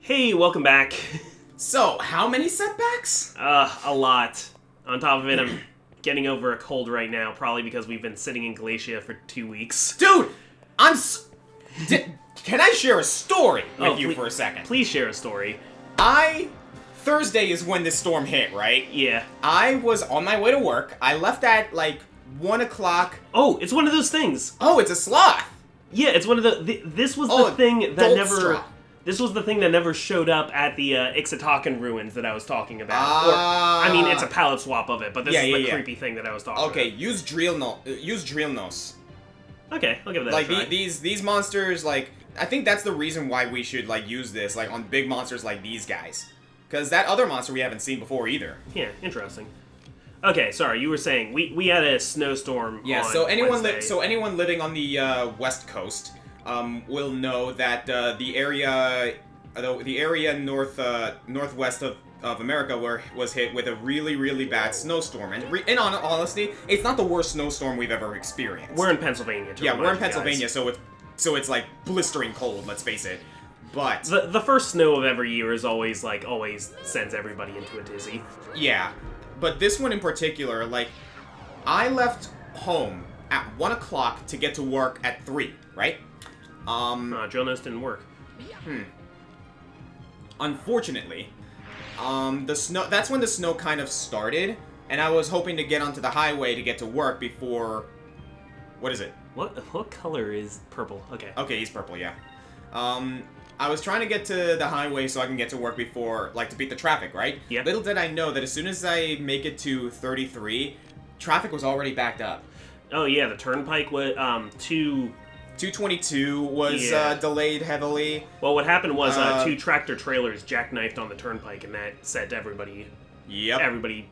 Hey, welcome back. So, how many setbacks? A lot. On top of it, I'm getting over a cold right now, probably because we've been sitting in Glacia for 2 weeks. Dude, can I share a story with you for a second? Please share a story. Thursday is when this storm hit, right? Yeah. I was on my way to work. I left at, 1 o'clock. Oh, it's one of those things. Oh, it's a sloth. Yeah, it's one of this was the thing that never... straw. This was the thing that never showed up at the Ixatakan ruins that I was talking about. It's a palette swap of it, but this is the creepy thing that I was talking about. Okay, use Drillnos. Okay, I'll give that a try. These monsters, I think that's the reason why we should, use this, on big monsters like these guys. Because that other monster we haven't seen before either. Yeah, interesting. Okay, sorry, you were saying, we had a snowstorm on so anyone living on the west coast will know that the area northwest of America was hit with a really, really bad snowstorm. And in honesty, it's not the worst snowstorm we've ever experienced. We're in Pennsylvania, we're in Pennsylvania, so it's blistering cold, let's face it. But the first snow of every year is always sends everybody into a tizzy. Yeah. But this one in particular, I left home at 1 o'clock to get to work at 3, right? Jonas didn't work. Unfortunately, that's when the snow kind of started, and I was hoping to get onto the highway to get to work before... What is it? What color is purple? Okay. Okay, he's purple, yeah. I was trying to get to the highway so I can get to work before, to beat the traffic, right? Yeah. Little did I know that as soon as I make it to 33, traffic was already backed up. Oh yeah, the turnpike was 222 was delayed heavily. Well, what happened was 2 tractor trailers jackknifed on the turnpike, and that set everybody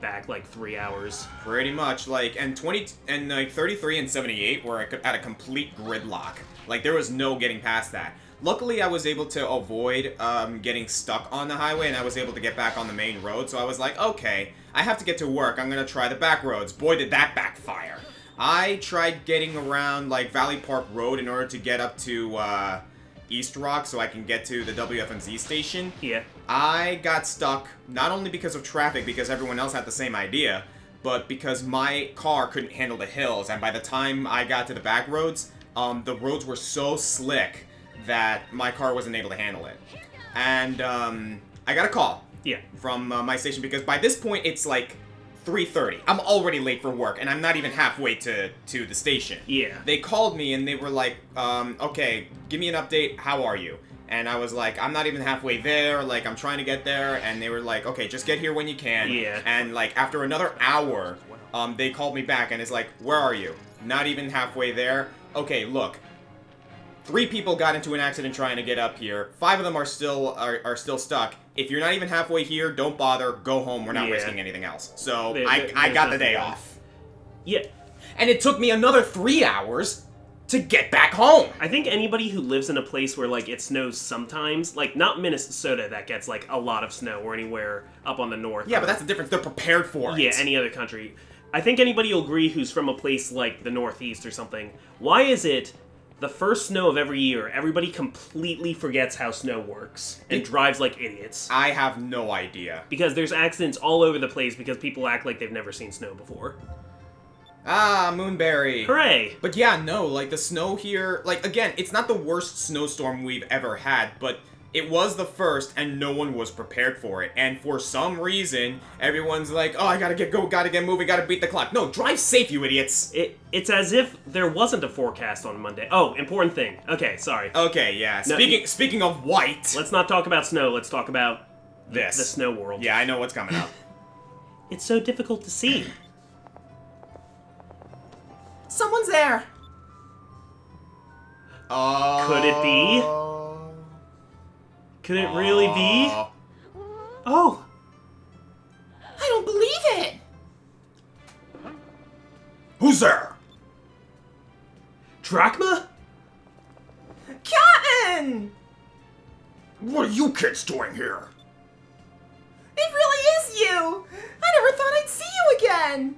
back 3 hours. Pretty much, and 33 and 78 were at a complete gridlock. There was no getting past that. Luckily, I was able to avoid getting stuck on the highway, and I was able to get back on the main road, so I was like, okay, I have to get to work, I'm gonna try the back roads. Boy, did that backfire. I tried getting around, Valley Park Road in order to get up to East Rock so I can get to the WFMZ station. Yeah. I got stuck, not only because of traffic, because everyone else had the same idea, but because my car couldn't handle the hills, and by the time I got to the back roads, the roads were so slick that my car wasn't able to handle it. And I got a call from my station, because by this point it's 3:30. I'm already late for work, and I'm not even halfway to the station. Yeah. They called me, and they were like, okay, give me an update, how are you? And I was like, I'm not even halfway there, I'm trying to get there, and they were like, okay, just get here when you can. Yeah. And, after another hour, they called me back, and it's like, where are you? Not even halfway there? Okay, look. 3 people got into an accident trying to get up here. 5 of them are still stuck. If you're not even halfway here, don't bother. Go home. We're not risking anything else. So I got the day off. Yeah. And it took me another 3 hours to get back home. I think anybody who lives in a place where it snows sometimes, not Minnesota that gets a lot of snow, or anywhere up on the north. Yeah, but that's the difference. They're prepared for it. Yeah, any other country. I think anybody will agree who's from a place like the Northeast or something. Why is it the first snow of every year, everybody completely forgets how snow works and drives like idiots? I have no idea. Because there's accidents all over the place because people act like they've never seen snow before. Ah, Moonberry. Hooray! But yeah, no, the snow here, again, it's not the worst snowstorm we've ever had, but it was the first, and no one was prepared for it. And for some reason, everyone's like, oh, I gotta get moving, gotta beat the clock. No, drive safe, you idiots! It's as if there wasn't a forecast on Monday. Oh, important thing. Okay, sorry. Okay, yeah. Speaking of white... Let's not talk about snow, let's talk about the this. snow world. Yeah, I know what's coming up. It's so difficult to see. Someone's there! Could it be? Could it really be? Oh! I don't believe it! Who's there? Drachma? Captain! What are you kids doing here? It really is you! I never thought I'd see you again!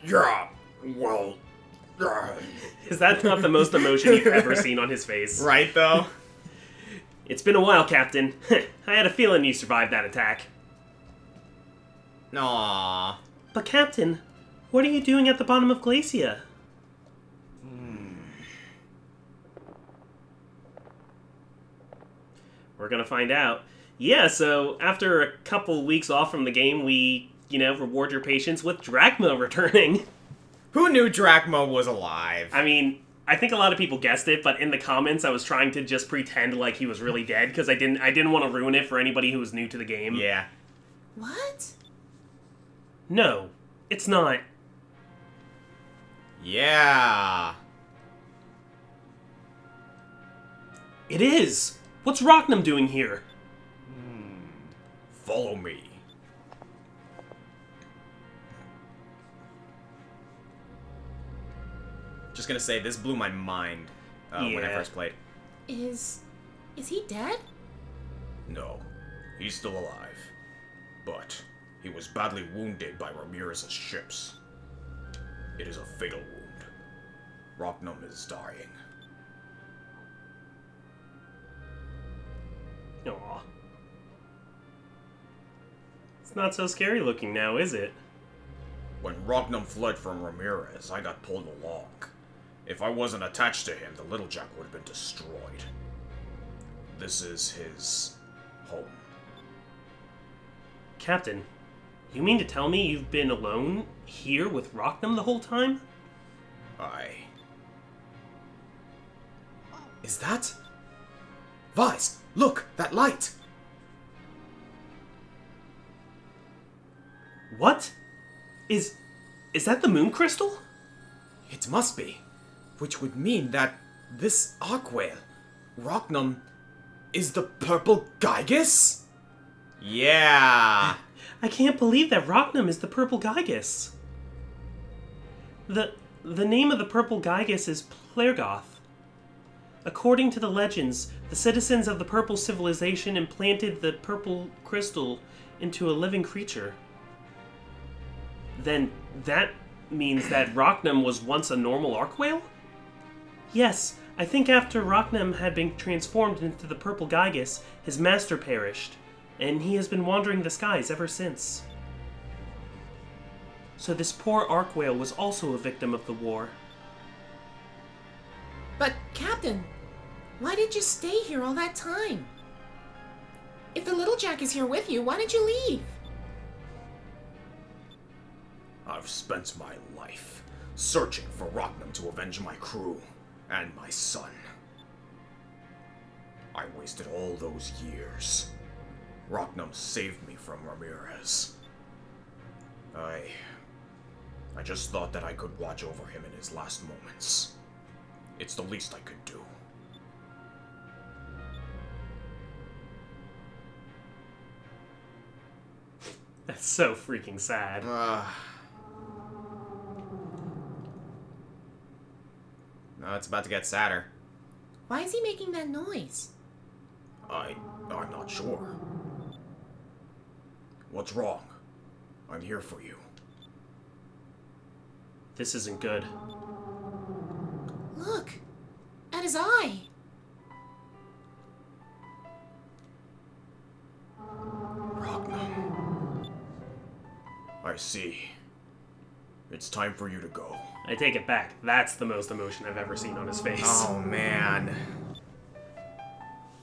Yeah, well... Is that not the most emotion you've ever seen on his face? Right, though? It's been a while, Captain. I had a feeling you survived that attack. Aww. But Captain, what are you doing at the bottom of Glacia? We're gonna find out. Yeah, so after a couple weeks off from the game, we, reward your patience with Drachma returning. Who knew Drachma was alive? I mean, I think a lot of people guessed it, but in the comments I was trying to just pretend like he was really dead, because I didn't want to ruin it for anybody who was new to the game. Yeah. What? No, it's not. Yeah. It is! What's Rocknum doing here? Follow me. Just gonna say, this blew my mind when I first played. Is he dead? No, he's still alive. But he was badly wounded by Ramirez's ships. It is a fatal wound. Rocknum is dying. Aw. It's not so scary looking now, is it? When Rocknum fled from Ramirez, I got pulled along. If I wasn't attached to him, the Little Jack would have been destroyed. This is his home. Captain, you mean to tell me you've been alone here with Rocknum the whole time? Is that? Vice, look, that light! What? Is that the moon crystal? It must be. Which would mean that this Arkwhale, Rocknum, is the purple Gygus? Yeah! I can't believe that Rocknum is the purple Gygus. The name of the purple Gygus is Plergoth. According to the legends, the citizens of the purple civilization implanted the purple crystal into a living creature. Then that means that Rocknum was once a normal Arkwhale? Yes, I think after Rocknum had been transformed into the purple Gygus, his master perished, and he has been wandering the skies ever since. So this poor Arkwhale was also a victim of the war. But, Captain, why did you stay here all that time? If the Little Jack is here with you, why did you leave? I've spent my life searching for Rocknum to avenge my crew and my son. I wasted all those years. Rocknum saved me from Ramirez. I just thought that I could watch over him in his last moments. It's the least I could do. That's so freaking sad. No, it's about to get sadder. Why is he making that noise? I'm not sure. What's wrong? I'm here for you. This isn't good. Look! At his eye! Rocknum. I see. It's time for you to go. I take it back. That's the most emotion I've ever seen on his face. Oh, man.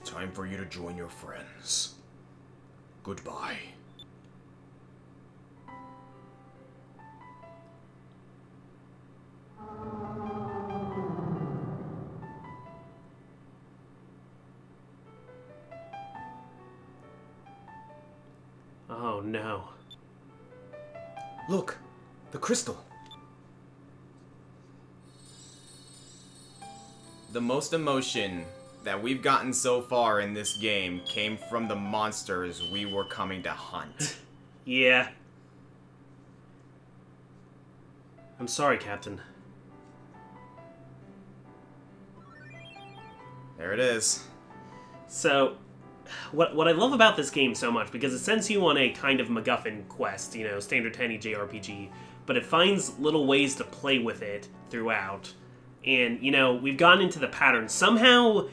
Time for you to join your friends. Goodbye. Oh, no. Look, the crystal. The most emotion that we've gotten so far in this game came from the monsters we were coming to hunt. Yeah. I'm sorry, Captain. There it is. So, what I love about this game so much, because it sends you on a kind of MacGuffin quest, standard 10e JRPG, but it finds little ways to play with it throughout. And, we've gone into the pattern. Somehow,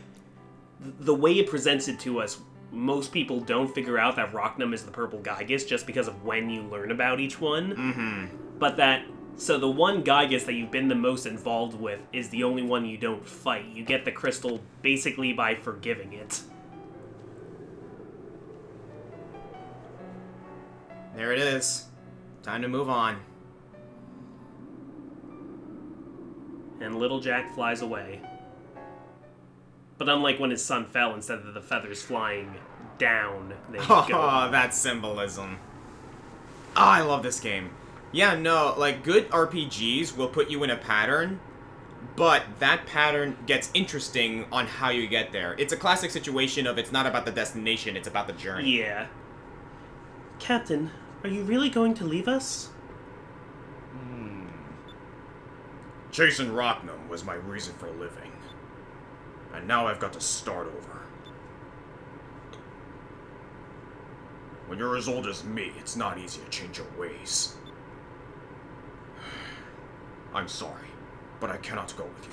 the way it presents it to us, most people don't figure out that Rocknum is the purple Gygus just because of when you learn about each one. Mm-hmm. But so the one Gygus that you've been the most involved with is the only one you don't fight. You get the crystal basically by forgiving it. There it is. Time to move on. And little Jack flies away. But unlike when his son fell, instead of the feathers flying down, they go. Oh, that symbolism. Oh, I love this game. Yeah, no, like, good RPGs will put you in a pattern, but that pattern gets interesting on how you get there. It's a classic situation of it's not about the destination, it's about the journey. Yeah. Captain, are you really going to leave us? Chasing Rocknum was my reason for living. And now I've got to start over. When you're as old as me, it's not easy to change your ways. I'm sorry, but I cannot go with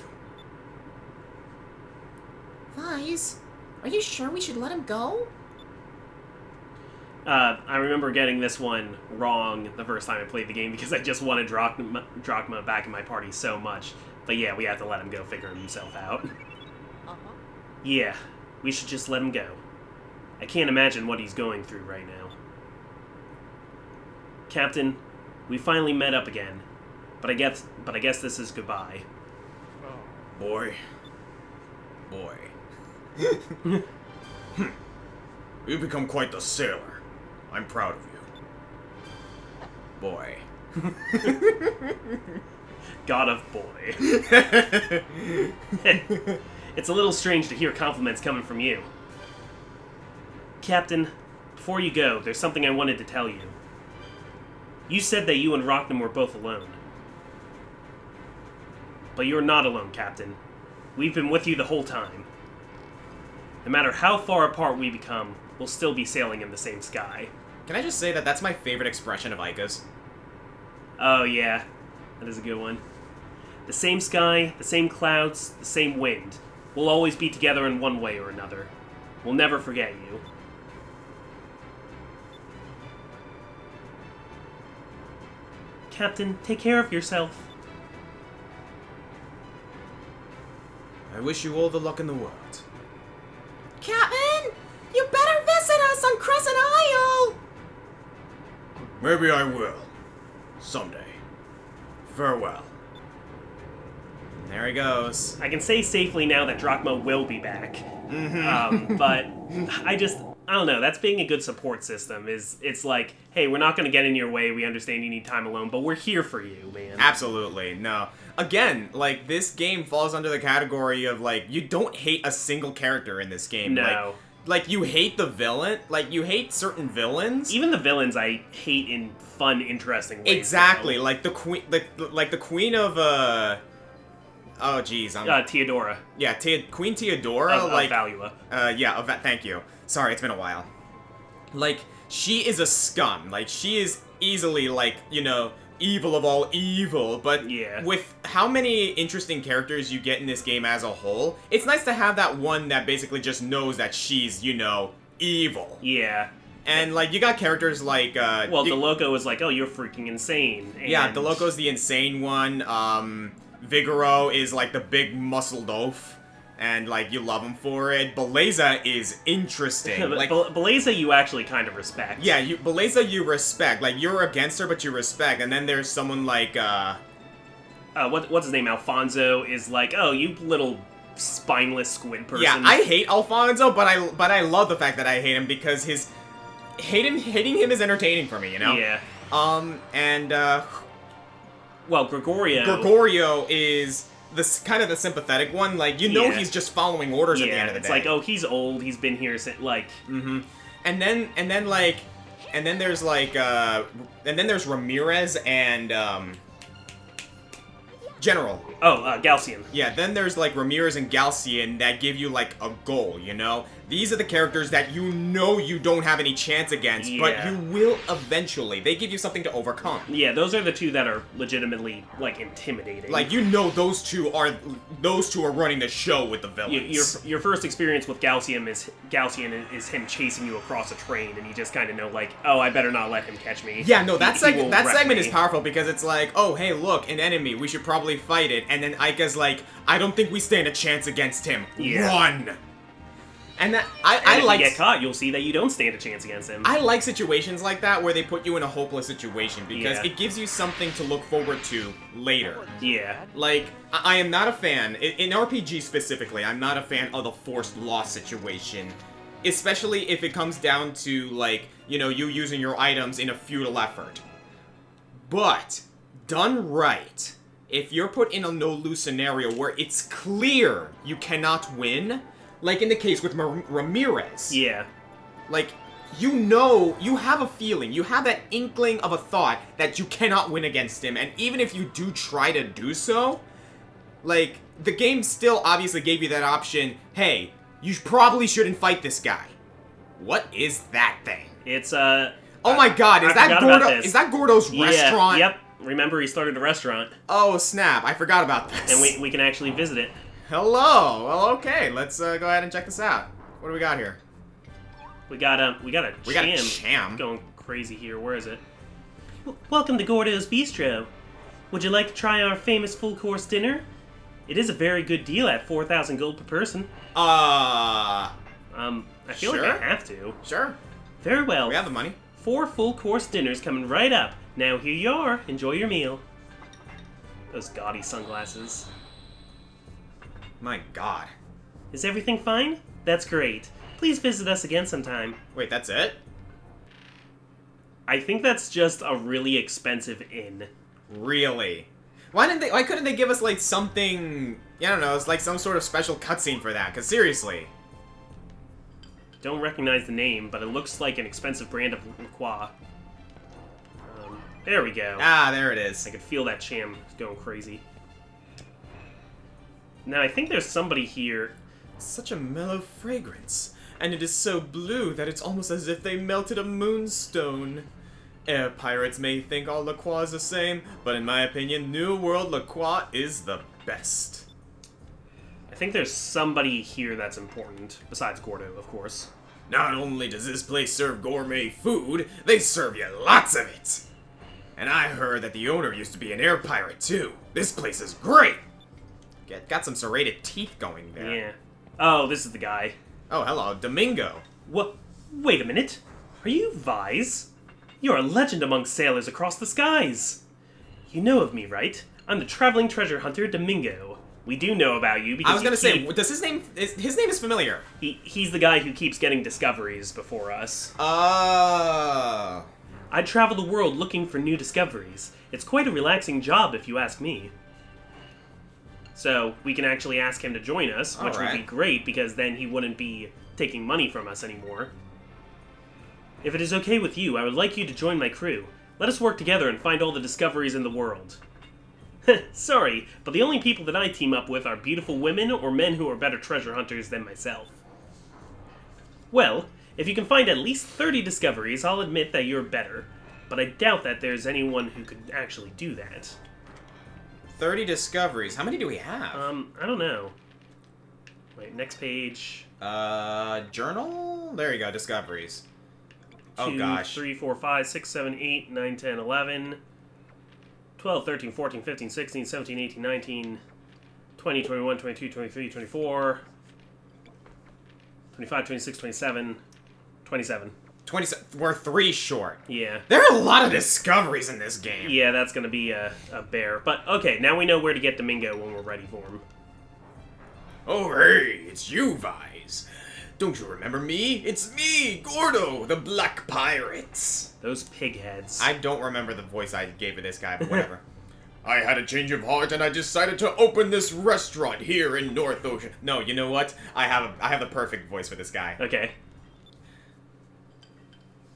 you. Vyse, are you sure we should let him go? I remember getting this one wrong the first time I played the game because I just wanted Drachma back in my party so much. But yeah, we have to let him go figure himself out. Yeah, we should just let him go. I can't imagine what he's going through right now. Captain, we finally met up again, but I guess this is goodbye. Boy. You've become quite the sailor. I'm proud of you. Boy. God of boy. It's a little strange to hear compliments coming from you. Captain, before you go, there's something I wanted to tell you. You said that you and Rocknum were both alone. But you're not alone, Captain. We've been with you the whole time. No matter how far apart we become, we'll still be sailing in the same sky. Can I just say that that's my favorite expression of Ica's? Oh yeah, that is a good one. The same sky, the same clouds, the same wind. We'll always be together in one way or another. We'll never forget you. Captain, take care of yourself. I wish you all the luck in the world. Captain, you better visit us on Crescent Isle! Maybe I will. Someday. Farewell. There he goes. I can say safely now that Drachma will be back. But I don't know, that's being a good support system. It's like, hey, we're not going to get in your way, we understand you need time alone, but we're here for you, man. Absolutely, no. Again, like, this game falls under the category of, like, you don't hate a single character in this game. No. Like, you hate the villain, like, you hate certain villains. Even the villains I hate in fun, interesting ways. Exactly, though. like the queen, like the queen of, oh, jeez, Theodora. Yeah, Queen Theodora, Of Valua. Thank you. Sorry, it's been a while. Like, she is a scum. Like, she is easily, like, you know, evil of all evil, but yeah. With how many interesting characters you get in this game as a whole, it's nice to have that one that basically just knows that she's, you know, evil. Yeah. And, like, you got characters like, Well, DeLoco is like, oh, you're freaking insane. And... Yeah, DeLoco's the insane one, Vigoro is, like, the big muscled oaf. And, like, you love him for it. Beleza is interesting. Like, Beleza you actually kind of respect. Yeah, Beleza you respect. Like, you're against her, but you respect. And then there's someone like, what's his name? Alfonso is like, oh, you little spineless squid person. Yeah, I hate Alfonso, but I love the fact that I hate him because hating him is entertaining for me, you know? Yeah. Well, Gregorio is this kind of the sympathetic one, like, you know, yeah. He's just following orders at the end of the day. It's like, oh, he's old, he's been here since, like... Mm-hmm. And then there's Ramirez and, General. Oh, Galcian. Yeah, then there's, like, Ramirez and Galcian that give you, like, a goal, you know? These are the characters that you know you don't have any chance against, but Yeah. you will eventually. They give you something to overcome. Yeah, those are the two that are legitimately, like, intimidating. Like, you know those two are running the show with the villains. Your first experience with Gaussian is him chasing you across a train, and you just kind of know, like, oh, I better not let him catch me. Yeah, no, that He will wreck segment me. is powerful because it's like, oh, hey, look, an enemy, we should probably fight it. And then Aika's like, I don't think we stand a chance against him. Yeah. Run! And that, And I if like... you get caught, you'll see that you don't stand a chance against him. I like situations like that where they put you in a hopeless situation because Yeah. it gives you something to look forward to later. Yeah. Like, I am not a fan, in RPG specifically, I'm not a fan of the forced loss situation. Especially if it comes down to, like, you know, you using your items in a futile effort. But, done right, if you're put in a no-lose scenario where it's clear you cannot win, like in the case with Ramirez, Yeah. like, you know, you have a feeling, you have that inkling of a thought that you cannot win against him, and even if you do try to do so, like, the game still obviously gave you that option, hey, you probably shouldn't fight this guy. What is that thing? It's, Oh my god, I forgot about this. Is that Gordo's restaurant? Yep. Remember, he started a restaurant, Oh snap, I forgot about this. and we can actually visit it. Hello, well okay, let's go ahead and check this out. What do we got here? We got a Cham. going crazy here. Where is it? Welcome to Gordo's Bistro. Would you like to try our famous full-course dinner? It is a very good deal at 4,000 gold per person. I feel like I Sure. have to. Sure, Very well. we have the money. 4 full-course dinners coming right up. Now here you are. Enjoy your meal. Those gaudy sunglasses. My god. Is everything fine? That's great. Please visit us again sometime. Wait, that's it? I think that's just a really expensive inn. Really? Why couldn't they give us, like, something... I don't know, it's like some sort of special cutscene for that, because seriously. Don't recognize the name, but it looks like an expensive brand of LaCroix. There we go. Ah, there it is. I could feel that Cham going crazy. Now, I think there's somebody here. Such a mellow fragrance, and it is so blue that it's almost as if they melted a moonstone. Air pirates may think all LaCroix is the same, but in my opinion, New World LaCroix is the best. I think there's somebody here that's important, besides Gordo, of course. Not only does this place serve gourmet food, they serve you lots of it. And I heard that the owner used to be an air pirate too. This place is great. Got some serrated teeth going there. Yeah. Oh, this is the guy. Oh, hello, Domingo. What? Wait a minute. Are you Vise? You're a legend among sailors across the skies. You know of me, right? I'm the traveling treasure hunter Domingo. We do know about you because I was gonna say, does his name is familiar? he's the guy who keeps getting discoveries before us. Oh. I travel the world looking for new discoveries. It's quite a relaxing job, if you ask me. So, we can actually ask him to join us, which would be Alright. great, because then he wouldn't be taking money from us anymore. If it is okay with you, I would like you to join my crew. Let us work together and find all the discoveries in the world. Sorry, but the only people that I team up with are beautiful women or men who are better treasure hunters than myself. Well, if you can find at least 30 discoveries, I'll admit that you're better, but I doubt that there's anyone who could actually do that. 30 discoveries. How many do we have? I don't know. Wait, next page. Journal? There you go, discoveries. Oh 2, gosh. 3, 4, 5, 6, 7, 8, 9, 10, 11, 12, 13, 14, 15, 16, 17, 18, 19, 20, 21, 22, 23, 24, 25, 26, 27, 27. 27. We're 3 short. Yeah. There are a lot of discoveries in this game. Yeah, that's gonna be a bear. But, okay, now we know where to get Domingo when we're ready for him. Oh, hey, it's you, Vise. Don't you remember me? It's me, Gordo, the Black Pirate. Those pig heads. I don't remember the voice I gave to this guy, but whatever. I had a change of heart and I decided to open this restaurant here in North Ocean. No, you know what? I have the perfect voice for this guy. Okay.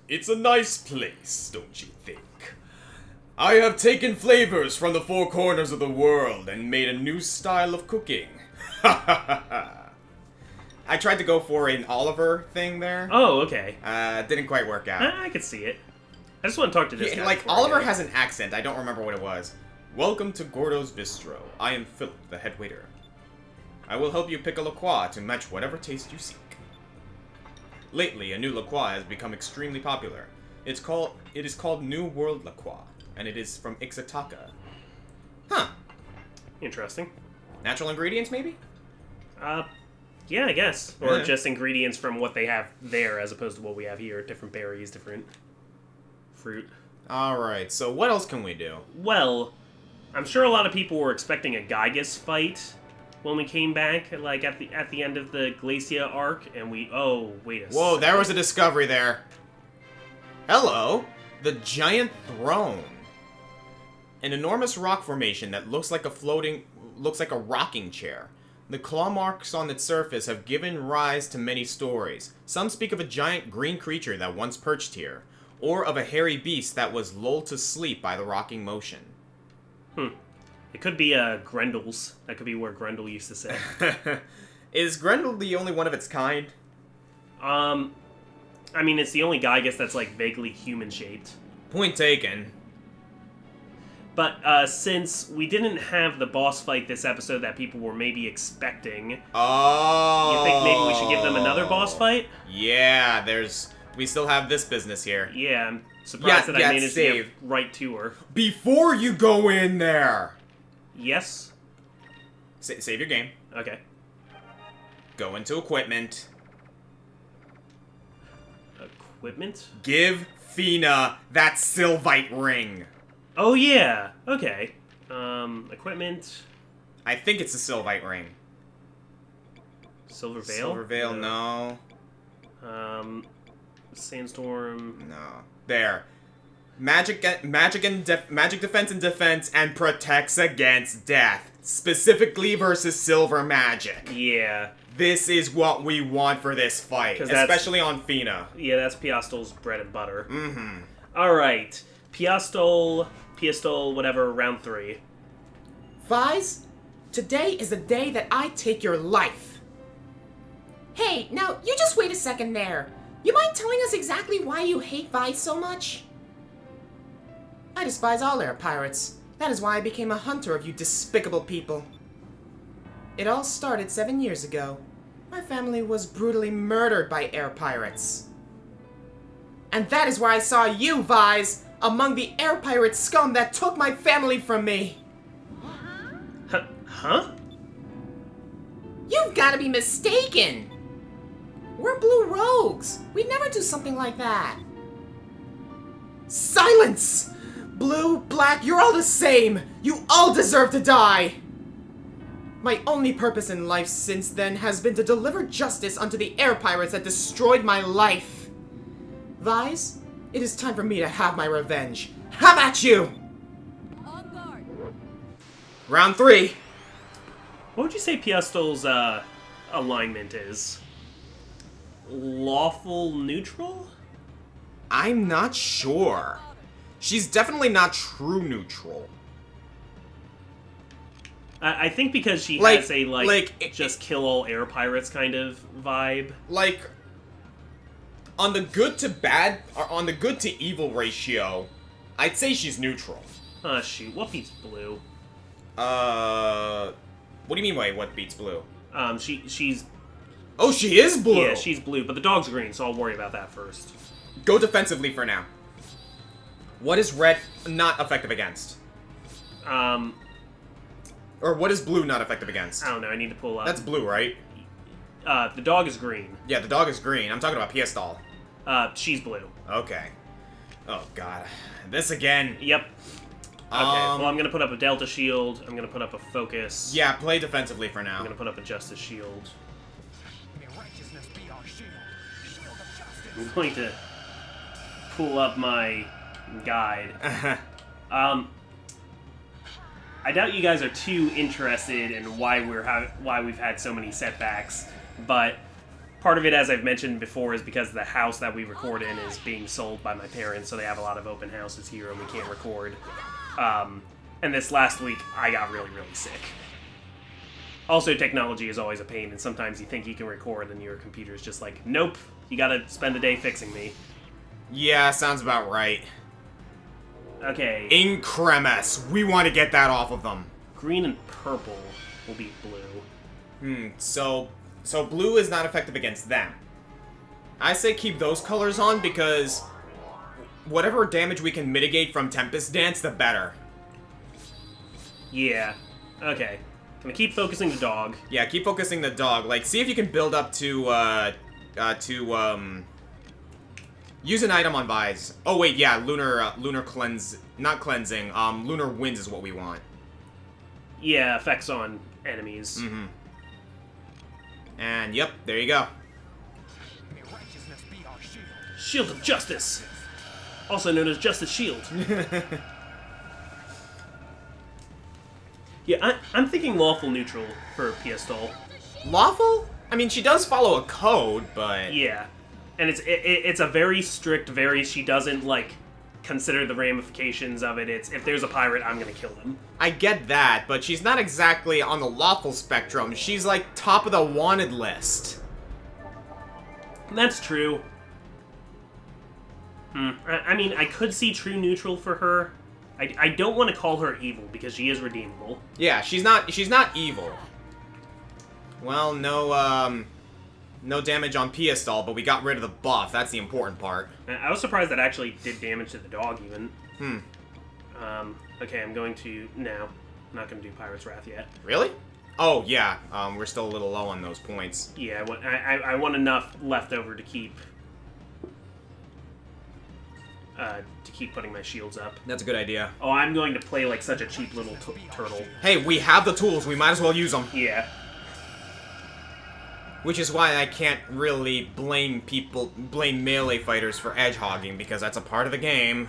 It's a nice place, don't you think? I have taken flavors from the 4 corners of the world and made a new style of cooking. Ha ha ha ha. I tried to go for an Oliver thing there. Oh, okay. Didn't quite work out. I could see it. I just want to talk to this guy. Like, before I Oliver go. has an accent. I don't remember what it was. Welcome to Gordo's Bistro. I am Philip, the head waiter. I will help you pick a liqueur to match whatever taste you seek. Lately, a new liqueur has become extremely popular. It is called New World Liqueur, and it is from Ixataka. Huh. Interesting. Natural ingredients, maybe? Yeah, I guess. Or Yeah. just ingredients from what they have there as opposed to what we have here. Different berries, different fruit. Alright, so what else can we do? Well, I'm sure a lot of people were expecting a Gygas fight when we came back, like at the end of the Glacia arc, and we... Oh, wait a second. Whoa, there was a discovery there. Hello, the giant throne. An enormous rock formation that looks like a rocking chair. The claw marks on its surface have given rise to many stories. Some speak of a giant green creature that once perched here, or of a hairy beast that was lulled to sleep by the rocking motion. It could be Grendel's. That could be where Grendel used to sit. Is Grendel the only one of its kind? I mean, it's the only Gygas that's, like, vaguely human-shaped. Point taken. But since we didn't have the boss fight this episode that people were maybe expecting, Oh. you think maybe we should give them another boss fight? Yeah, we still have this business here. Yeah, I'm surprised that I managed to save. get right to her. Before you go in there! Yes? Save your game. Okay. Go into equipment. Equipment? Give Fina that Sylvite ring. Oh, yeah. Okay. Equipment. I think it's a Sylvite ring. Silver Veil? Silver Veil, no. Sandstorm. No. There. Magic defense and defense, and protects against death. Specifically versus silver magic. Yeah. This is what we want for this fight. 'Cause that's- Especially on Fina. Yeah, that's Piastol's bread and butter. Mm-hmm. Alright. Piastol, whatever, round 3. Vise, today is the day that I take your life. Hey, now, you just wait a second there. You mind telling us exactly why you hate Vise so much? I despise all air pirates. That is why I became a hunter of you despicable people. It all started 7 years ago. My family was brutally murdered by air pirates. And that is where I saw you, Vise, among the air pirate scum that took my family from me. Huh? You've got to be mistaken. We're blue rogues. We'd never do something like that. Silence! Blue, black, you're all the same. You all deserve to die. My only purpose in life since then has been to deliver justice unto the air pirates that destroyed my life. Vise, it is time for me to have my revenge. Have at you! On guard. Round 3. What would you say Piastol's alignment is? Lawful neutral? I'm not sure. She's definitely not true neutral. I think because she Like- has a, like, just kill all air pirates kind of vibe. Like, on the good to bad, or on the good to evil ratio, I'd say she's neutral. Shoot, what beats blue? What do you mean by what beats blue? She's... Oh, she is blue! Yeah, she's blue, but the dog's green, so I'll worry about that first. Go defensively for now. What is red not effective against? Or what is blue not effective against? I don't know, I need to pull up. That's blue, right? The dog is green. Yeah, the dog is green. I'm talking about Piastol. She's blue. Okay. Oh, God. This again. Yep. Okay, well, I'm gonna put up a Delta Shield, I'm gonna put up a Focus. Yeah, play defensively for I'm now. gonna put up a Justice Shield. May righteousness be our shield. Shield of justice. I'm going to pull up my guide. I doubt you guys are too interested in why we've had so many setbacks, but part of it, as I've mentioned before, is because the house that we record in is being sold by my parents, so they have a lot of open houses here and we can't record. And this last week, I got really, really sick. Also, technology is always a pain, and sometimes you think you can record, and your computer's just like, nope, you gotta spend a day fixing me. Yeah, sounds about right. Okay. Incremus. We want to get that off of them. Green and purple will be blue. So blue is not effective against them. I say keep those colors on because whatever damage we can mitigate from Tempest Dance, the better. Yeah. Okay. Gonna keep focusing the dog. Yeah, keep focusing the dog. Like, see if you can build up to use an item on Vise. Oh wait, yeah, lunar cleanse, not cleansing. Lunar winds is what we want. Yeah, effects on enemies. Mm-hmm. And yep, there you go. May righteousness be our shield. Shield of Justice, also known as Justice Shield. Yeah, I'm thinking lawful neutral for Piastol. Lawful? I mean, she does follow a code, but Yeah, and it's a very strict, she doesn't like consider the ramifications of it. It's if there's a pirate, I'm gonna kill them. I get that, but she's not exactly on the lawful spectrum. She's like top of the wanted list. That's true. I mean, I could see true neutral for her. I don't want to call her evil because she is redeemable. Yeah, she's not evil. Well, no damage on Piastol, but we got rid of the buff. That's the important part. I was surprised that actually did damage to the dog even. Okay, I'm going to no, I'm not going to do Pirate's Wrath yet. Really? Oh yeah. We're still a little low on those points. Yeah, I want enough left over to keep putting my shields up. That's a good idea. Oh, I'm going to play like such a cheap little turtle. Hey, we have the tools. We might as well use them. Yeah. Which is why I can't really blame melee fighters for edgehogging, because that's a part of the game.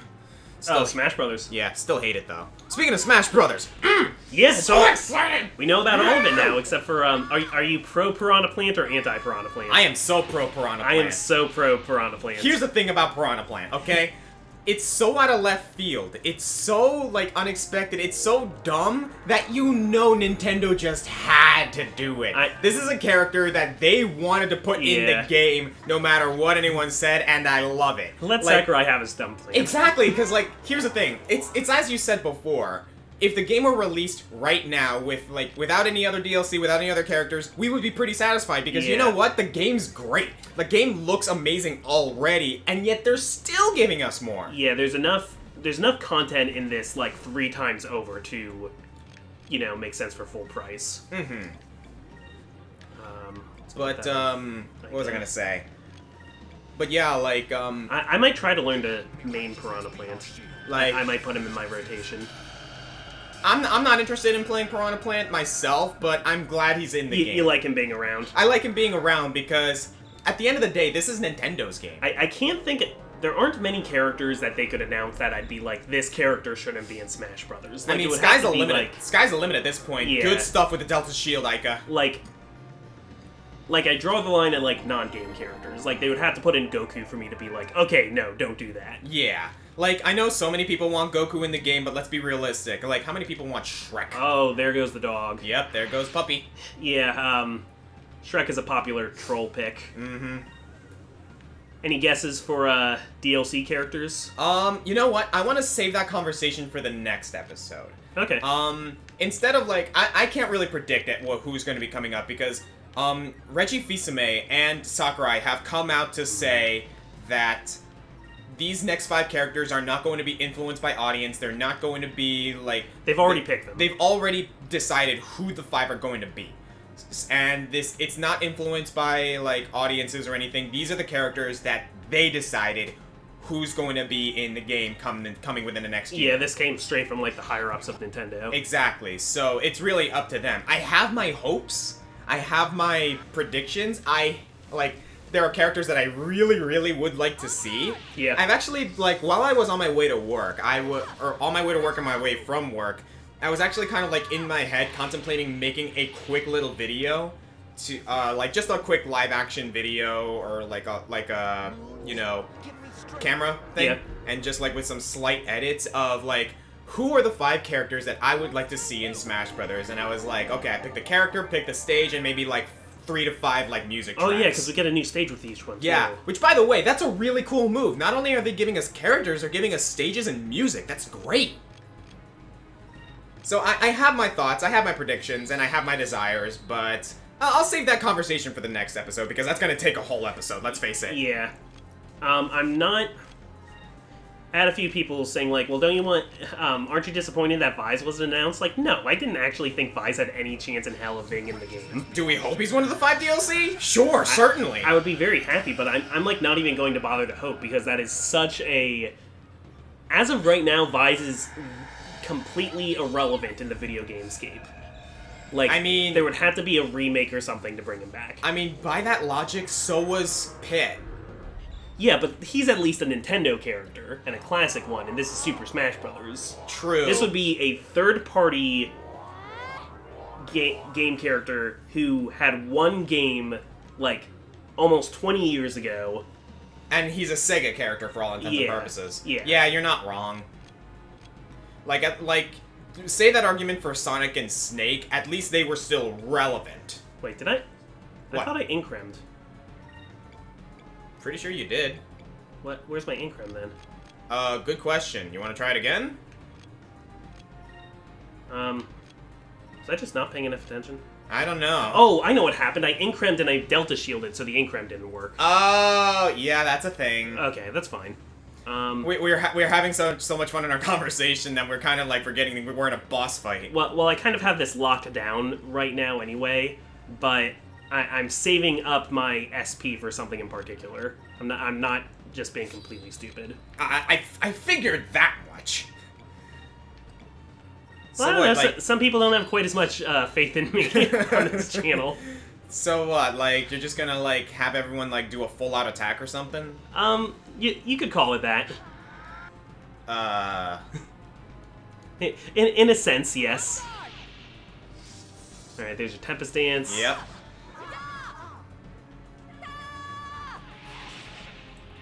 Still, Smash Brothers. Yeah, still hate it though. Speaking of Smash Brothers, Yeah, So excited! we know about all of it now, except for are you pro Piranha Plant or anti Piranha Plant? I am so pro Piranha Plant. I am so pro Piranha Plant. Here's the thing about Piranha Plant, okay? It's so out of left field. It's so, like, unexpected. It's so dumb that you know Nintendo just had to do it. This is a character that they wanted to put in the game no matter what anyone said, and I love it. Let Sakurai have his dumb plan. Exactly, because, like, here's the thing. It's as you said before. If the game were released right now with, like, without any other DLC, without any other characters, we would be pretty satisfied because you know what? The game's great. The game looks amazing already, and yet they're still giving us more. Yeah, there's enough content in this, like, 3 times over to, you know, make sense for full price. Mm-hmm. What was I gonna say? But yeah, like, I might try to learn to main Piranha Plant. Like, I might put him in my rotation. I'm not interested in playing Piranha Plant myself, but I'm glad he's in the game. You like him being around? I like him being around because, at the end of the day, this is Nintendo's game. I can't think... There aren't many characters that they could announce that I'd be like, this character shouldn't be in Smash Brothers. Like, I mean, it would sky's have the to be, limit. like, Sky's the limit at this point. Yeah. Good stuff with the Delta Shield, Ica. Like, I draw the line at, like, non-game characters. Like, they would have to put in Goku for me to be like, okay, no, don't do that. Yeah. Like, I know so many people want Goku in the game, but let's be realistic. Like, how many people want Shrek? Oh, there goes the dog. Yep, there goes Puppy. Yeah, Shrek is a popular troll pick. Mm-hmm. Any guesses for, DLC characters? You know what? I want to save that conversation for the next episode. Okay. Instead of, like, I can't really predict who's going to be coming up because, Reggie Fils-Aimé and Sakurai have come out to say that these next 5 characters are not going to be influenced by audience. They're not going to be, like... They've already picked them. They've already decided who the 5 are going to be. And it's not influenced by, like, audiences or anything. These are the characters that they decided who's going to be in the game coming within the next year. Yeah, this came straight from, like, the higher-ups of Nintendo. Exactly. So it's really up to them. I have my hopes. I have my predictions. There are characters that I really, really would like to see. Yeah. I've actually, like, while I was on my way to work, on my way to work and my way from work, I was actually kind of, like, in my head contemplating making a quick little video to, like, just a quick live-action video or, like a, you know, camera thing. Yeah. And just, like, with some slight edits of, like, who are the 5 characters that I would like to see in Smash Brothers? And I was like, okay, I picked the character, picked the stage, and maybe like 3 to 5 like music tracks. Oh yeah, because we get a new stage with each one. Yeah, too. which by the way, that's a really cool move. Not only are they giving us characters, they're giving us stages and music. That's great. So I have my thoughts, I have my predictions, and I have my desires, but I'll save that conversation for the next episode because that's going to take a whole episode, let's face it. Yeah. I'm not... I had a few people saying, like, well, don't you want... aren't you disappointed that Vise wasn't announced? Like, no, I didn't actually think Vise had any chance in hell of being in the game. Do we hope he's one of the 5 DLC? Sure, certainly. I would be very happy, but I'm like, not even going to bother to hope, because that is such a... As of right now, Vise is completely irrelevant in the video game scape. Like, I mean... there would have to be a remake or something to bring him back. I mean, by that logic, so was Pit. Yeah, but he's at least a Nintendo character, and a classic one, and this is Super Smash Brothers. True. This would be a third-party game character who had one game, like, almost 20 years ago. And he's a Sega character for all intents and Yeah, purposes. yeah. Yeah, you're not wrong. Like, say that argument for Sonic and Snake, at least they were still relevant. Wait, did I? I What? thought I incremed. Pretty sure you did. What? Where's my increm then? Good question. You want to try it again? Was I just not paying enough attention? I don't know. Oh, I know what happened. I incremed and I delta shielded, so the increm didn't work. Oh, yeah, that's a thing. Okay, that's fine. We're having so much fun in our conversation that we're kind of like forgetting we're in a boss fight. Well, I kind of have this locked down right now anyway, but I'm saving up my SP for something in particular. I'm not just being completely stupid. I figured that much. Well, I don't know, some people don't have quite as much faith in me on this channel. So what, like, you're just gonna, like, have everyone, like, do a full-out attack or something? You could call it that. In a sense, yes. Alright, there's your Tempest Dance. Yep.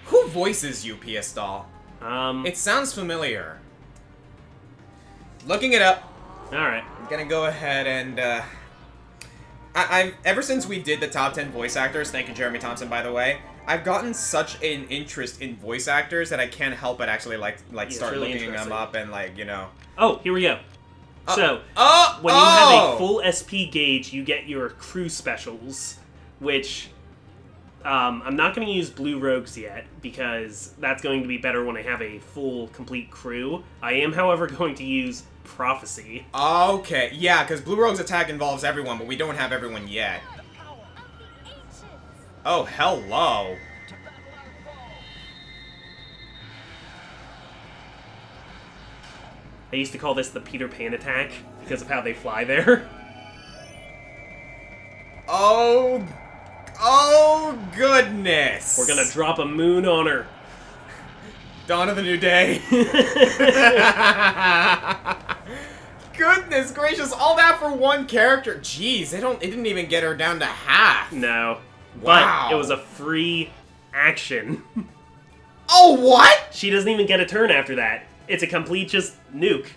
Who voices you, Piastol? It sounds familiar. Looking it up. Alright. I'm gonna go ahead and, I've ever since we did the top 10 voice actors, thank you Jeremy Thompson by the way, I've gotten such an interest in voice actors that I can't help but actually like Yeah, start really looking them interesting. up and like, you know. Oh, here we go. So, when you have a full SP gauge, you get your crew specials, which I'm not going to use Blue Rogues yet, because that's going to be better when I have a full, complete crew. I am, however, going to use Prophecy. Okay, yeah, because Blue Rogue's attack involves everyone, but we don't have everyone yet. Oh, hello. I used to call this the Peter Pan attack, because of how they fly there. Oh goodness. We're going to drop a moon on her. Dawn of the New Day. Goodness gracious, all that for one character. Jeez, it didn't even get her down to half. No. Wow. But it was a free action. Oh, what? She doesn't even get a turn after that. It's a complete just nuke.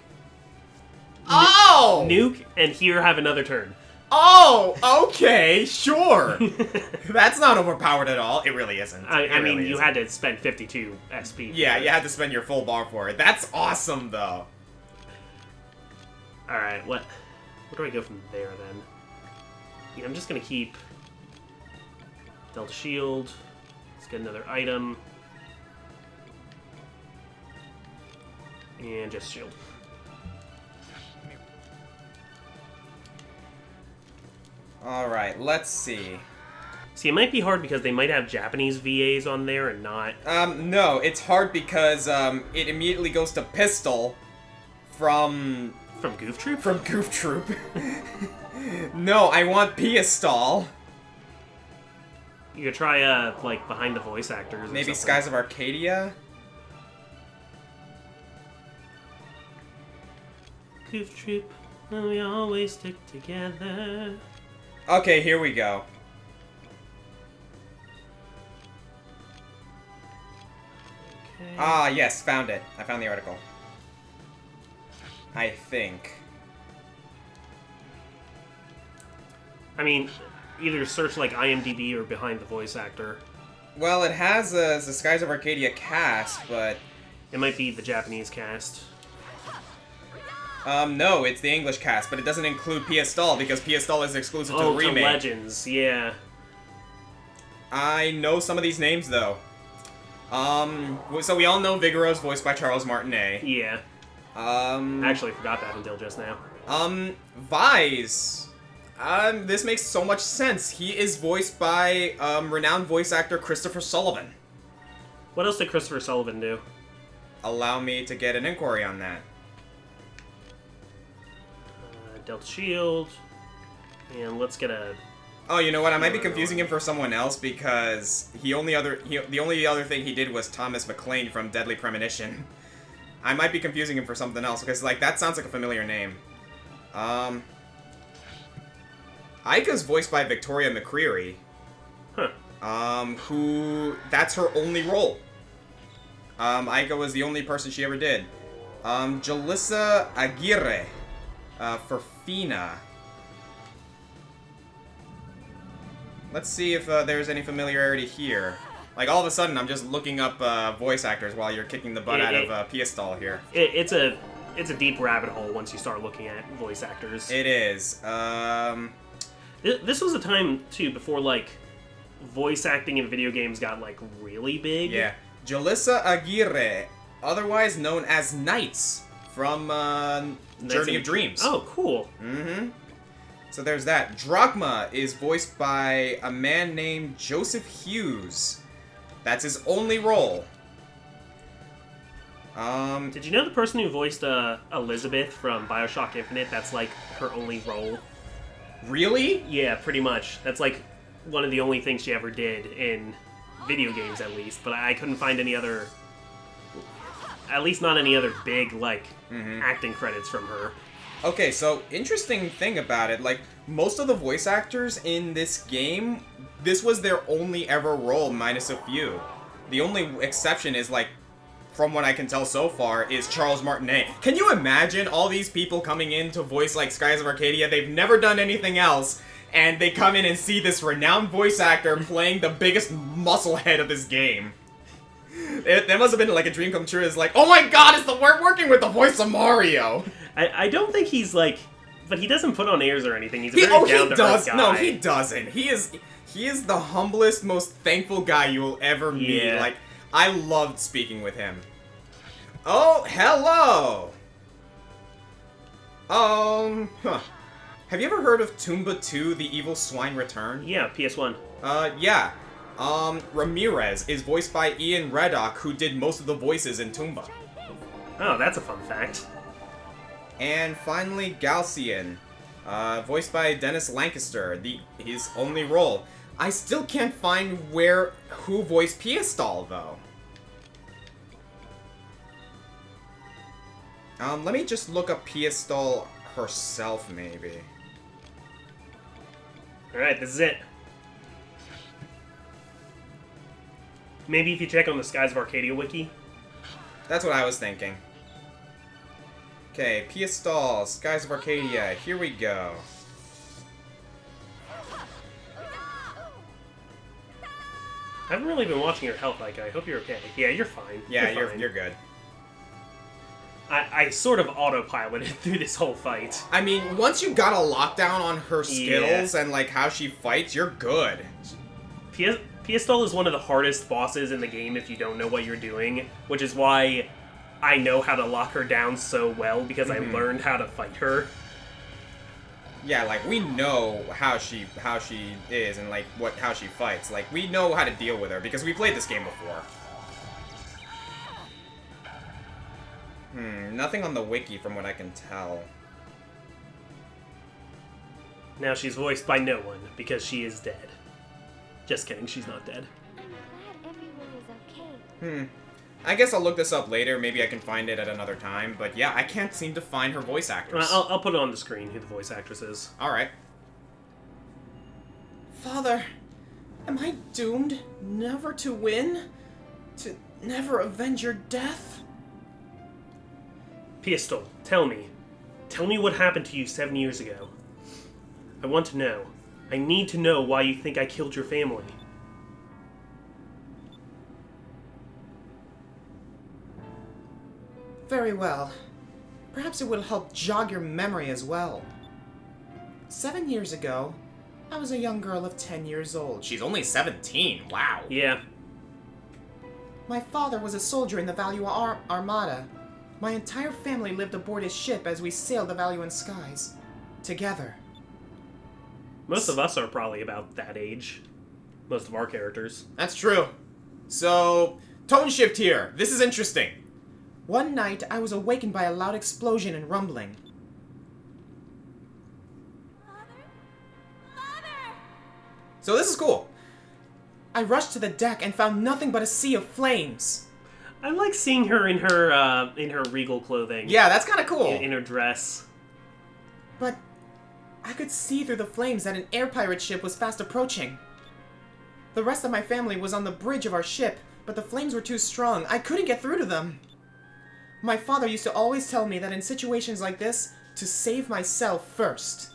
Oh! Nuke, and here have another turn. Oh, okay, sure. That's not overpowered at all. It really isn't. I mean, you had to spend 52 SP. Yeah, you had to spend your full bar for it. That's awesome, though. Alright, where do I go from there, then? Yeah, I'm just gonna keep Delta Shield. Let's get another item. And just Shield. Alright, let's see. See, it might be hard because they might have Japanese VAs on there and not... No, it's hard because, it immediately goes to Pistol from... From Goof Troop? From Goof Troop. No, I want Piastol. You could try, like, behind the voice actors or Maybe something. Skies of Arcadia? Goof Troop, we always stick together. Okay, here we go. Okay. Ah, yes, found it. I found the article. I think. I mean, either search like IMDb or behind the voice actor. Well, it has the Skies of Arcadia cast, but... It might be the Japanese cast. No, it's the English cast, but it doesn't include Piastol because Piastol is exclusive to the remake. To Legends, yeah. I know some of these names, though. So we all know Vigoro's voiced by Charles Martinet. Yeah. I actually forgot that until just now. Vise. This makes so much sense. He is voiced by, renowned voice actor Christopher Sullivan. What else did Christopher Sullivan do? Allow me to get an inquiry on that. Delta Shield. And let's get a... Oh, you know what? I might be confusing him for someone else because the only other thing he did was Thomas McClane from Deadly Premonition. I might be confusing him for something else because, like, that sounds like a familiar name. Aika's voiced by Victoria McCreary. Huh. Who... That's her only role. Aika was the only person she ever did. Jalissa Aguirre. For Fina. Let's see if there's any familiarity here. Like, all of a sudden, I'm just looking up voice actors while you're kicking the butt out of Piastol here. It's a deep rabbit hole once you start looking at voice actors. It is. This was a time, too, before, like, voice acting in video games got, like, really big. Yeah. Jalissa Aguirre, otherwise known as Knights from Journey of Dreams. Oh, cool. Mm-hmm. So there's that. Drachma is voiced by a man named Joseph Hughes. That's his only role. Did you know the person who voiced Elizabeth from Bioshock Infinite, that's, like, her only role? Really? Yeah, pretty much. That's, like, one of the only things she ever did in video games, at least. But I couldn't find any other... At least not any other big, like, acting credits from her. Okay, so interesting thing about it, like, most of the voice actors in this game, this was their only ever role, minus a few. The only exception is, like, from what I can tell so far, is Charles Martinet. Can you imagine all these people coming in to voice, like, Skies of Arcadia? They've never done anything else, and they come in and see this renowned voice actor playing the biggest musclehead of this game. That must have been, like, a dream come true. It's like, oh my god, we're working with the voice of Mario! I don't think he's, like... But he doesn't put on airs or anything. He's a very down-to-earth guy. No, he doesn't. He is the humblest, most thankful guy you will ever meet. Yeah. Like, I loved speaking with him. Oh, hello! Have you ever heard of Toomba 2, The Evil Swine Return? Yeah, PS1. Yeah. Ramirez is voiced by Ian Reddock, who did most of the voices in Toomba. Oh, that's a fun fact. And finally, Galcian, voiced by Dennis Lancaster, his only role. I still can't find who voiced Piastol, though. Let me just look up Piastol herself, maybe. Alright, this is it. Maybe if you check on the Skies of Arcadia wiki. That's what I was thinking. Okay, Piastol, Skies of Arcadia, here we go. I haven't really been watching your health, Ika. I hope you're okay. Yeah, you're fine. Yeah, fine. you're good. I sort of autopiloted through this whole fight. I mean, once you got a lockdown on her skills and, like, how she fights, you're good. Piastol is one of the hardest bosses in the game if you don't know what you're doing, which is why I know how to lock her down so well, because I learned how to fight her. Yeah, like, we know how she is and, like, how she fights. Like, we know how to deal with her because we played this game before. Nothing on the wiki from what I can tell. Now she's voiced by no one, because she is dead. Just kidding, she's not dead. I'm glad everyone is okay. I guess I'll look this up later. Maybe I can find it at another time. But yeah, I can't seem to find her voice actress. I'll put it on the screen who the voice actress is. Alright. Father, am I doomed never to win? To never avenge your death? Piastol, tell me, Tell me what happened to you 7 years ago. I want to know. I need to know why you think I killed your family. Very well. Perhaps it will help jog your memory as well. 7 years ago, I was a young girl of 10 years old. She's only 17. Wow. Yeah. My father was a soldier in the Valua Armada. My entire family lived aboard his ship as we sailed the Valuan skies. Together. Most of us are probably about that age. Most of our characters. That's true. So, tone shift here. This is interesting. One night, I was awakened by a loud explosion and rumbling. So this is cool. I rushed to the deck and found nothing but a sea of flames. I like seeing her in her regal clothing. Yeah, that's kind of cool. In her dress. But I could see through the flames that an air pirate ship was fast approaching. The rest of my family was on the bridge of our ship, but the flames were too strong. I couldn't get through to them. My father used to always tell me that in situations like this, to save myself first.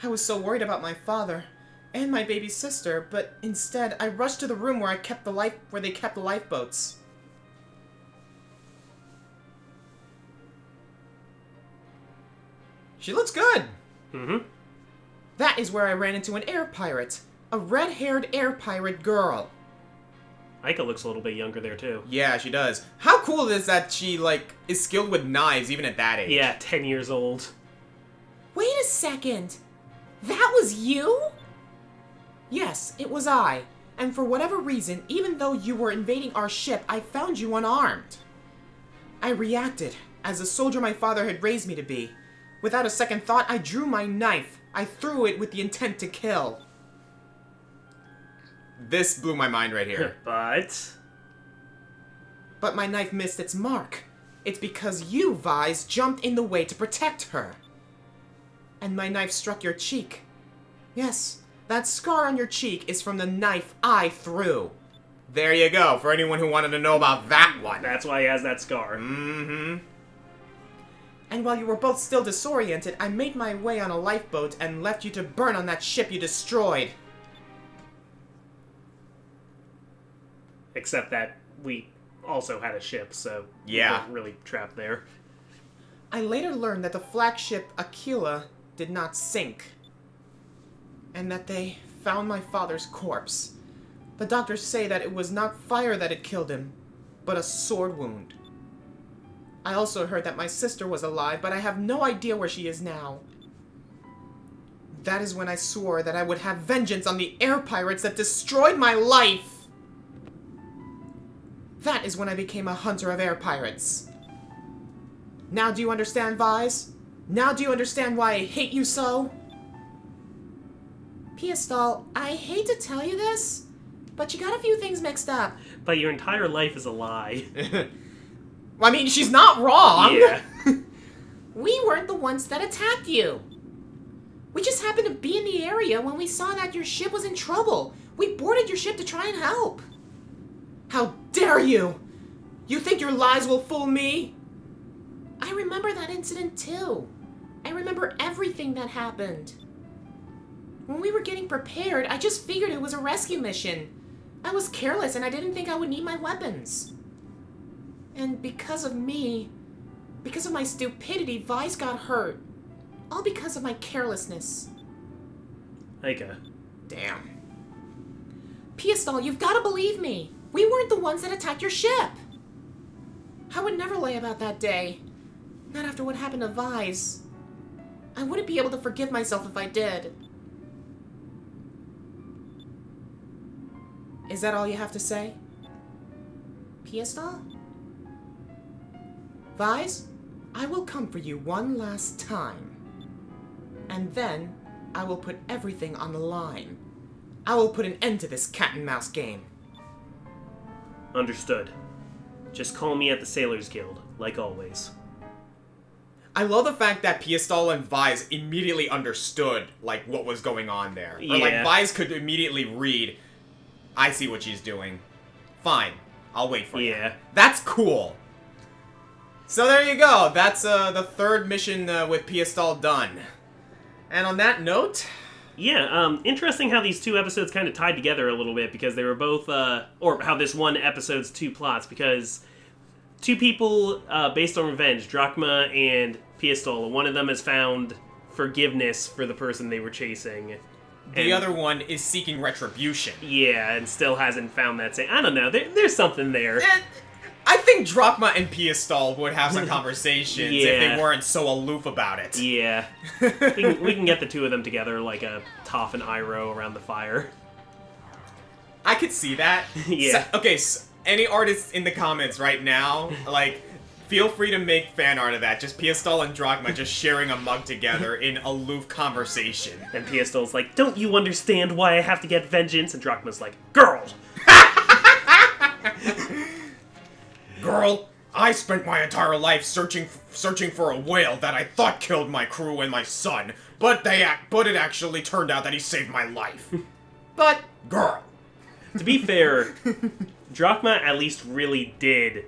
I was so worried about my father and my baby sister, but instead I rushed to the room where they kept the lifeboats. She looks good. Mm-hmm. That is where I ran into an air pirate. A red-haired air pirate girl. Aika looks a little bit younger there, too. Yeah, she does. How cool is that she, like, is skilled with knives even at that age? Yeah, 10 years old. Wait a second! That was you? Yes, it was I. And for whatever reason, even though you were invading our ship, I found you unarmed. I reacted, as the soldier my father had raised me to be. Without a second thought, I drew my knife. I threw it with the intent to kill. This blew my mind right here. But my knife missed its mark. It's because you, Vise, jumped in the way to protect her. And my knife struck your cheek. Yes, that scar on your cheek is from the knife I threw. There you go, for anyone who wanted to know about that one. that's why he has that scar. Mm-hmm. And while you were both still disoriented, I made my way on a lifeboat and left you to burn on that ship you destroyed. Except that we also had a ship, so Yeah. we weren't really trapped there. I later learned that the flagship Aquila did not sink. And that they found my father's corpse. The doctors say that it was not fire that had killed him, but a sword wound. I also heard that my sister was alive, but I have no idea where she is now. That is when I swore that I would have vengeance on the air pirates that destroyed my life. That is when I became a hunter of air pirates. Now do you understand, Vise? Now do you understand why I hate you so? Piastol, I hate to tell you this, but you got a few things mixed up. But your entire life is a lie. I mean, she's not wrong. Yeah. We weren't the ones that attacked you. We just happened to be in the area when we saw that your ship was in trouble. We boarded your ship to try and help. How dare you! You think your lies will fool me? I remember that incident too. I remember everything that happened. When we were getting prepared, I just figured it was a rescue mission. I was careless and I didn't think I would need my weapons. And because of me, because of my stupidity, Vise got hurt. All because of my carelessness. Aika. Damn. Piastol, you've got to believe me. We weren't the ones that attacked your ship. I would never lie about that day. Not after what happened to Vise. I wouldn't be able to forgive myself if I did. Is that all you have to say? Piastol? Vise, I will come for you one last time. And then, I will put everything on the line. I will put an end to this cat and mouse game. Understood. Just call me at the Sailors Guild, like always. I love the fact that Piastol and Vise immediately understood, like, what was going on there. Or, like, Yeah. Vise could immediately read, I see what she's doing. Fine. I'll wait for you. Yeah. That's cool. So there you go. That's the third mission with Piastol done. And on that note... Yeah, interesting how these two episodes kind of tied together a little bit, because they were both, or how this one episode's two plots, because two people based on revenge, Drachma and Piastol, one of them has found forgiveness for the person they were chasing. The other one is seeking retribution. Yeah, and still hasn't found that same... I don't know, there's something there. I think Drachma and Piastol would have some conversations if Yeah. they weren't so aloof about it. Yeah. we can get the two of them together like a Toph and Iroh around the fire. I could see that. Yeah. So, any artists in the comments right now, like, feel free to make fan art of that. Just Piastol and Drachma just sharing a mug together in aloof conversation. And Piastol's like, don't you understand why I have to get vengeance? And Drachma's like, girl! Girl, I spent my entire life searching for a whale that I thought killed my crew and my son, but it actually turned out that he saved my life. But, girl. To be fair, Drachma at least really did...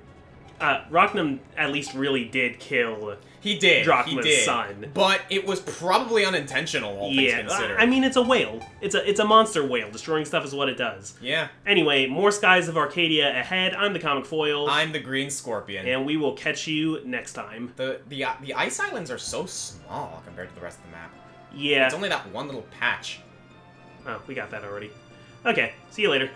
Rachman at least really did kill... He did. Drachma's son. But it was probably unintentional, all things Yeah, considered. I mean, it's a whale. It's a monster whale. Destroying stuff is what it does. Yeah. Anyway, more Skies of Arcadia ahead. I'm the Comic Foil. I'm the Green Scorpion. And we will catch you next time. The ice islands are so small compared to the rest of the map. Yeah. It's only that one little patch. Oh, we got that already. Okay, see you later.